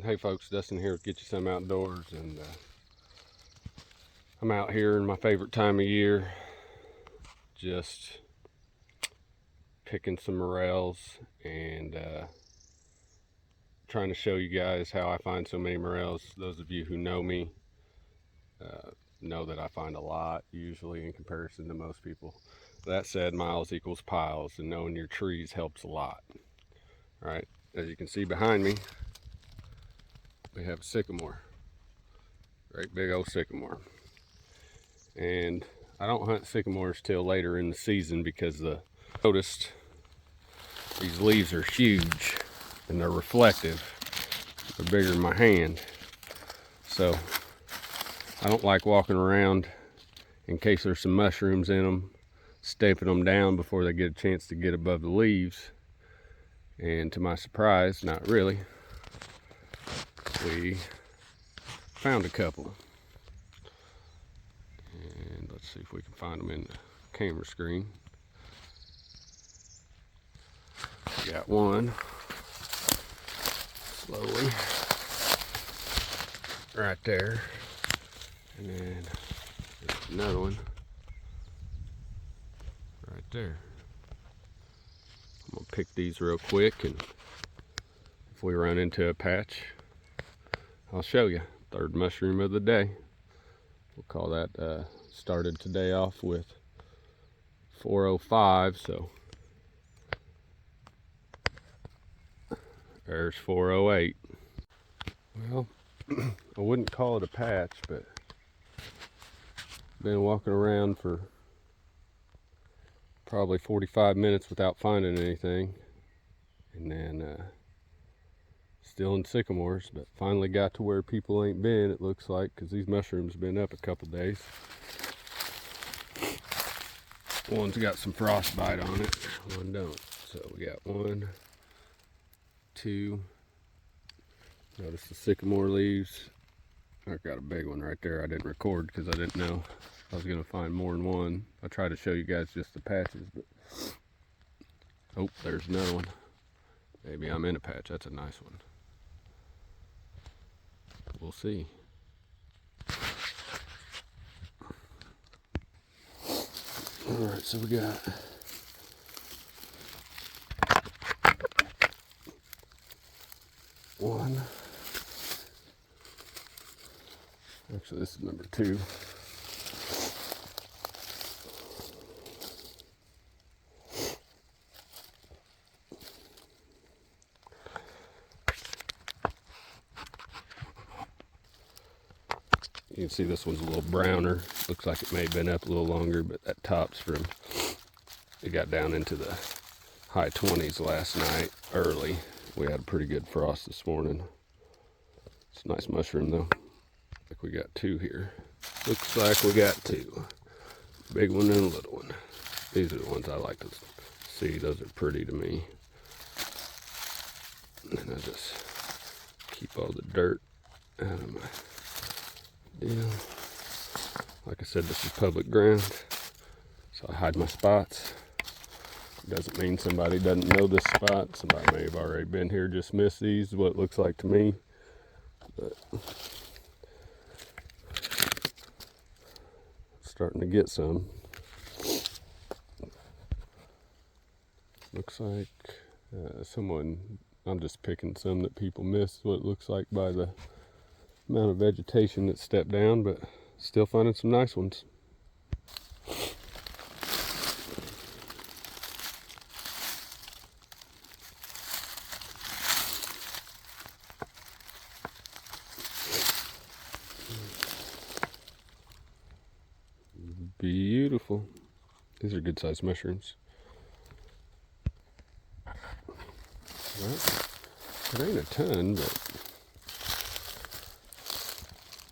Hey folks, Dustin here with Get You Some Outdoors, and I'm out here in my favorite time of year, just picking some morels and trying to show you guys how I find so many morels. Those of you who know me know that I find a lot, usually in comparison to most people. That said, miles equals piles, and knowing your trees helps a lot. All right, as you can see behind me, we have a sycamore, great big old sycamore. And I don't hunt sycamores till later in the season because noticed these leaves are huge and they're reflective. They're bigger than my hand. So I don't like walking around in case there's some mushrooms in them, stamping them down before they get a chance to get above the leaves. And to my surprise, not really, we found a couple. And let's see if we can find them in the camera screen. Got one, slowly, right there, and then there's another one right there. I'm gonna pick these real quick, and if we run into a patch, I'll show you. Third mushroom of the day. We'll call that, started today off with 405, so there's 408. Well, I wouldn't call it a patch, but been walking around for probably 45 minutes without finding anything, and then still in sycamores, but finally got to where people ain't been, it looks like, because these mushrooms have been up a couple days. One's got some frostbite on it, one don't. So we got 1, 2. Notice the sycamore leaves. I've got a big one right there I didn't record because I didn't know I was going to find more than one. I tried to show you guys just the patches, but oh, there's another one. Maybe I'm in a patch. That's a nice one. We'll see. Alright, so we got one. Actually, this is number 2. You can see this one's a little browner. Looks like it may have been up a little longer, but that top's from, it got down into the high 20s last night, early. We had a pretty good frost this morning. It's a nice mushroom though. Like we got 2 here. Looks like we got 2. Big one and a little one. These are the ones I like to see. Those are pretty to me. And then I just keep all the dirt out of my deal. Like I said, this is public ground, so I hide my spots. Doesn't mean somebody doesn't know this spot. Somebody may have already been here, just missed these, what it looks like to me. But starting to get some. Looks like I'm just picking some that people missed, what it looks like by the amount of vegetation that stepped down, but still finding some nice ones. Beautiful. These are good sized mushrooms. Well, it ain't a ton, but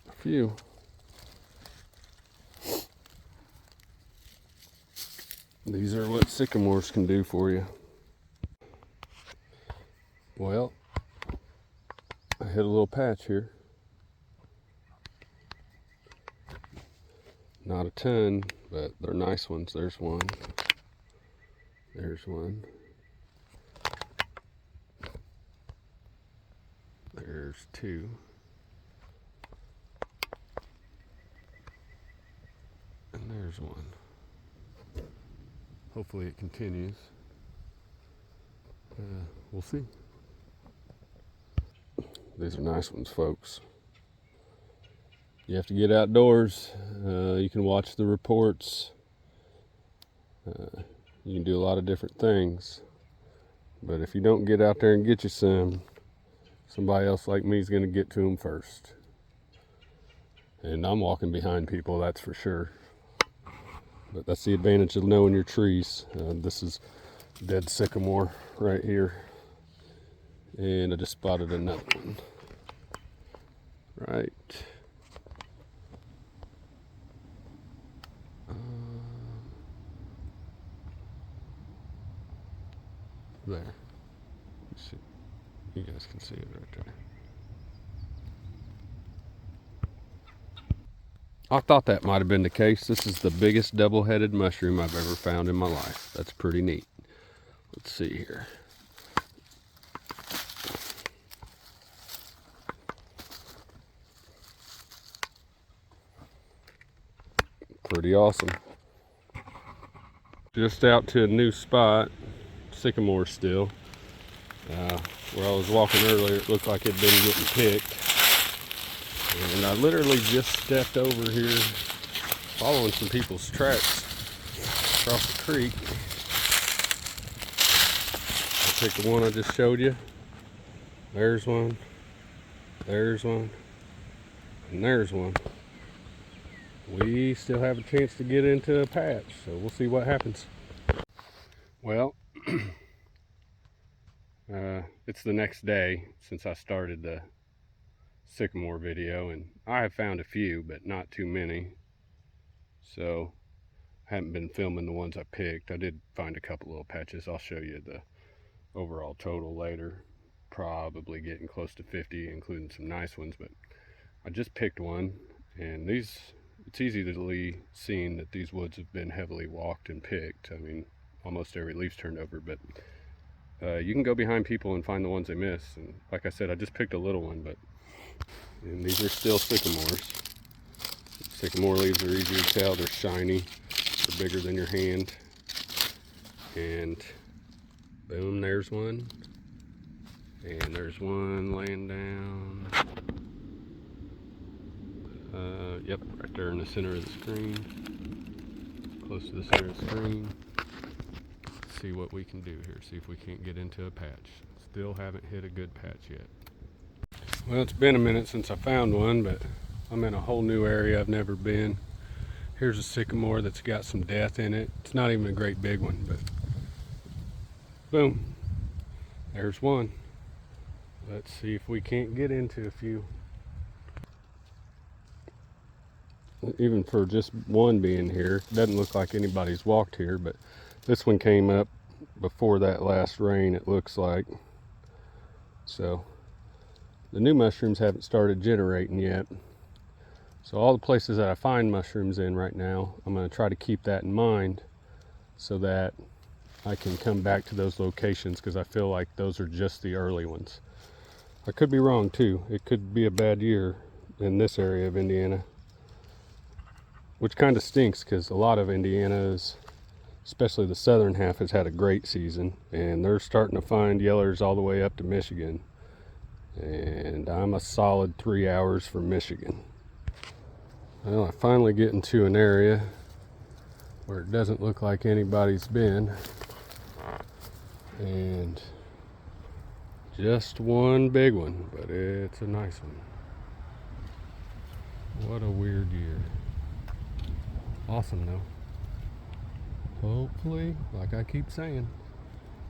a few. These are what sycamores can do for you. Well, I hit a little patch here. Not a ton, but they're nice ones. There's one. There's one. There's There's two. And there's one. Hopefully it continues. We'll see. These are nice ones, folks. You have to get outdoors. You can watch the reports. You can do a lot of different things. But if you don't get out there and get you some, somebody else like me is going to get to them first. And I'm walking behind people, that's for sure. But that's the advantage of knowing your trees. This is dead sycamore right here. And I just spotted another one. Right. There. You guys can see it right there. I thought that might have been the case. This is the biggest double-headed mushroom I've ever found in my life. That's pretty neat. Let's see here. Pretty awesome. Just out to a new spot, sycamore still. Where I was walking earlier, it looked like it had been getting picked. And I literally just stepped over here following some people's tracks across the creek. I picked the one I just showed you. There's one, there's one, and there's one. We still have a chance to get into a patch, so we'll see what happens. Well, it's the next day since I started the sycamore video, and I have found a few, but not too many. So I haven't been filming the ones I picked. I did find a couple little patches. I'll show you the overall total later. Probably getting close to 50, including some nice ones, but I just picked one, and these, it's easily seen that these woods have been heavily walked and picked. I mean, almost every leaf's turned over, but you can go behind people and find the ones they miss. And like I said, I just picked a little one, and these are still sycamores. Sycamore leaves are easy to tell. They're shiny. They're bigger than your hand. And boom, there's one. And there's one laying down. Yep, right there in the center of the screen. Close to the center of the screen. Let's see what we can do here. See if we can't get into a patch. Still haven't hit a good patch yet. Well, it's been a minute since I found one, but I'm in a whole new area I've never been. Here's a sycamore that's got some depth in it. It's not even a great big one, but boom, there's one. Let's see if we can't get into a few. Even for just one being here, it doesn't look like anybody's walked here, but this one came up before that last rain, it looks like. So the new mushrooms haven't started generating yet. So all the places that I find mushrooms in right now, I'm going to try to keep that in mind so that I can come back to those locations, because I feel like those are just the early ones. I could be wrong too. It could be a bad year in this area of Indiana, which kind of stinks, because a lot of Indiana's, especially the southern half, has had a great season, and they're starting to find yellers all the way up to Michigan. And I'm a solid 3 hours from Michigan. Well, I finally get into an area where it doesn't look like anybody's been, and just one big one, but it's a nice one. What a weird year. Awesome though. Hopefully, like I keep saying,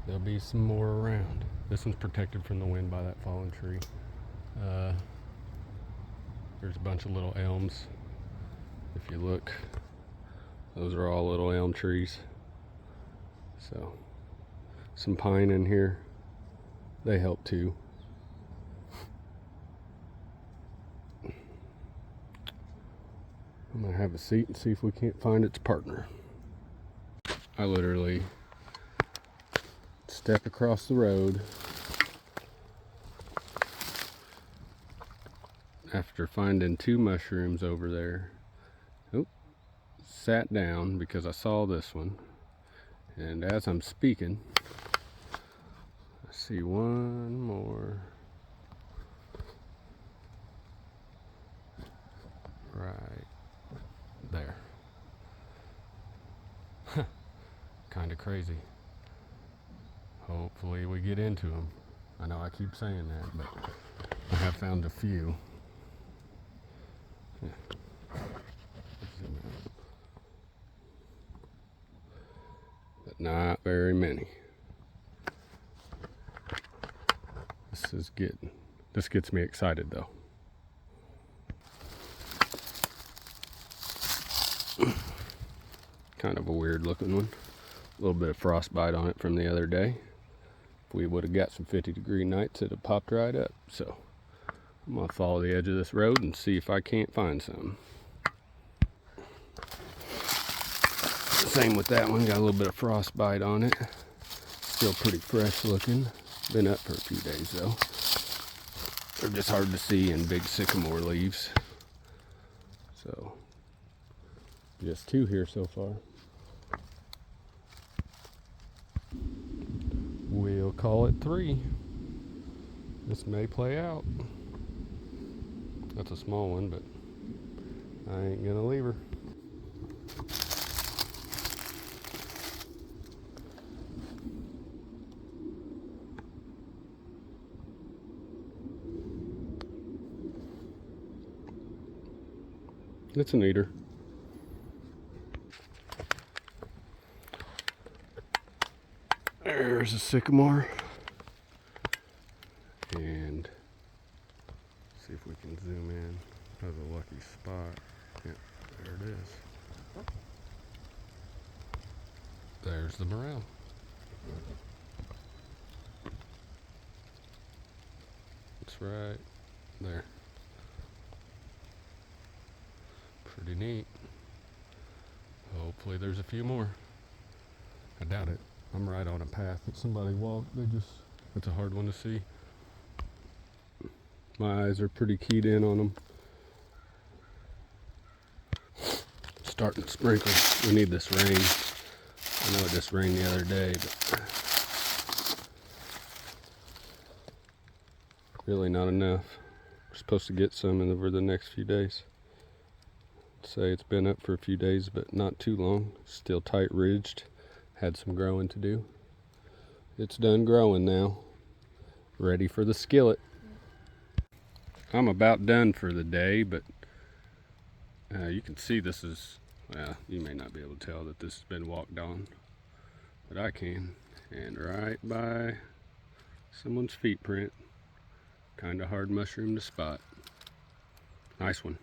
there'll be some more around. This one's protected from the wind by that fallen tree. There's a bunch of little elms. If you look, those are all little elm trees. So, some pine in here. They help too. I'm gonna have a seat and see if we can't find its partner. I literally step across the road, after finding 2 mushrooms over there. Oh, sat down because I saw this one, and as I'm speaking, I see one more right there. Kind of crazy. Hopefully we get into them. I know I keep saying that, but I have found a few. Yeah. But not very many. This gets me excited though. Kind of a weird looking one. A little bit of frostbite on it from the other day. If we would have got some 50-degree nights, it'd have popped right up. So I'm gonna follow the edge of this road and see if I can't find some. Same with that one, got a little bit of frostbite on it. Still pretty fresh looking. Been up for a few days though. They're just hard to see in big sycamore leaves. So, just 2 here so far. We'll call it 3. This may play out. That's a small one, but I ain't gonna leave her. It's an eater. There's a sycamore. And see if we can zoom in. That's a lucky spot. Yep, there it is. There's the morel. It's right there. Pretty neat. Hopefully there's a few more. I doubt it. I'm right on a path that somebody walked. It's a hard one to see. My eyes are pretty keyed in on them. Starting to sprinkle. We need this rain. I know it just rained the other day, but really not enough. We're supposed to get some over the next few days. Say it's been up for a few days, but not too long. Still tight ridged. Had some growing to do. It's done growing now. Ready for the skillet. I'm about done for the day, but you can see this is, well, you may not be able to tell that this has been walked on, but I can. And right by someone's feet print. Kind of hard mushroom to spot. Nice one.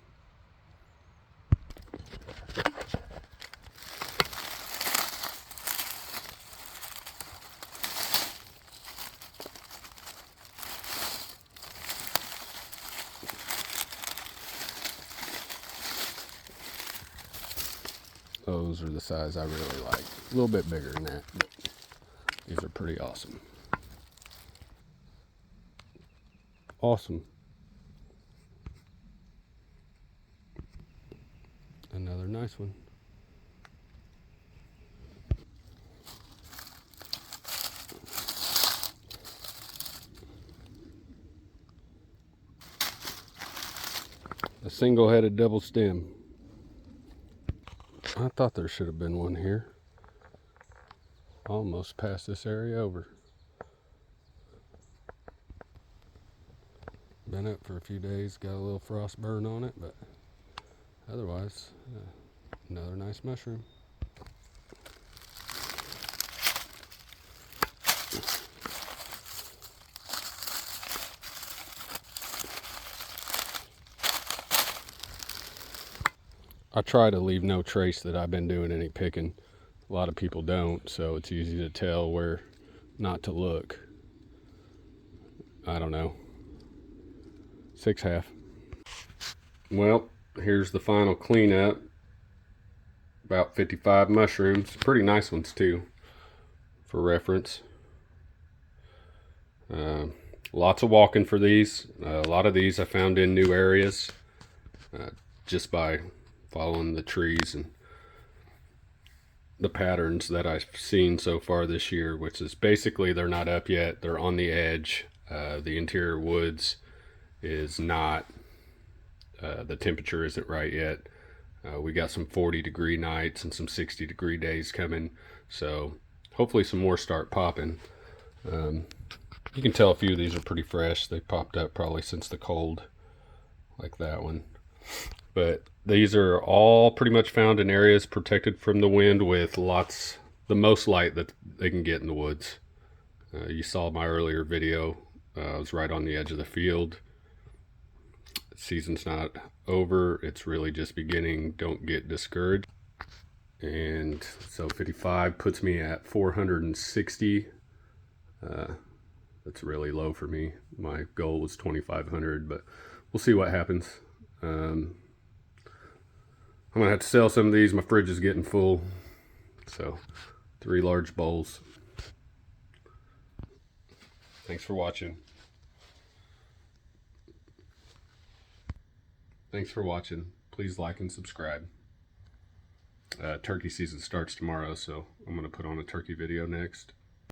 Those are the size I really like. A little bit bigger than that, but these are pretty awesome. Awesome. Another nice one. A single-headed double stem. I thought there should have been one here. Almost passed this area over. Been up for a few days, got a little frost burn on it, but otherwise, another nice mushroom. I try to leave no trace that I've been doing any picking. A lot of people don't, so it's easy to tell where not to look. I don't know. 6.5. Well, here's the final cleanup. About 55 mushrooms. Pretty nice ones too, for reference. Lots of walking for these. A lot of these I found in new areas just by following the trees and the patterns that I've seen so far this year, which is basically they're not up yet. They're on the edge. The interior woods is not, the temperature isn't right yet. We got some 40-degree nights and some 60-degree days coming. So hopefully some more start popping. You can tell a few of these are pretty fresh. They popped up probably since the cold, like that one. But these are all pretty much found in areas protected from the wind with the most light that they can get in the woods. You saw my earlier video. I was right on the edge of the field. Season's not over. It's really just beginning. Don't get discouraged. And so 55 puts me at 460. That's really low for me. My goal was 2,500, but we'll see what happens. I'm gonna have to sell some of these. My fridge is getting full. So 3 large bowls. Thanks for watching. Thanks for watching. Please like and subscribe. Turkey season starts tomorrow, so I'm gonna put on a turkey video next.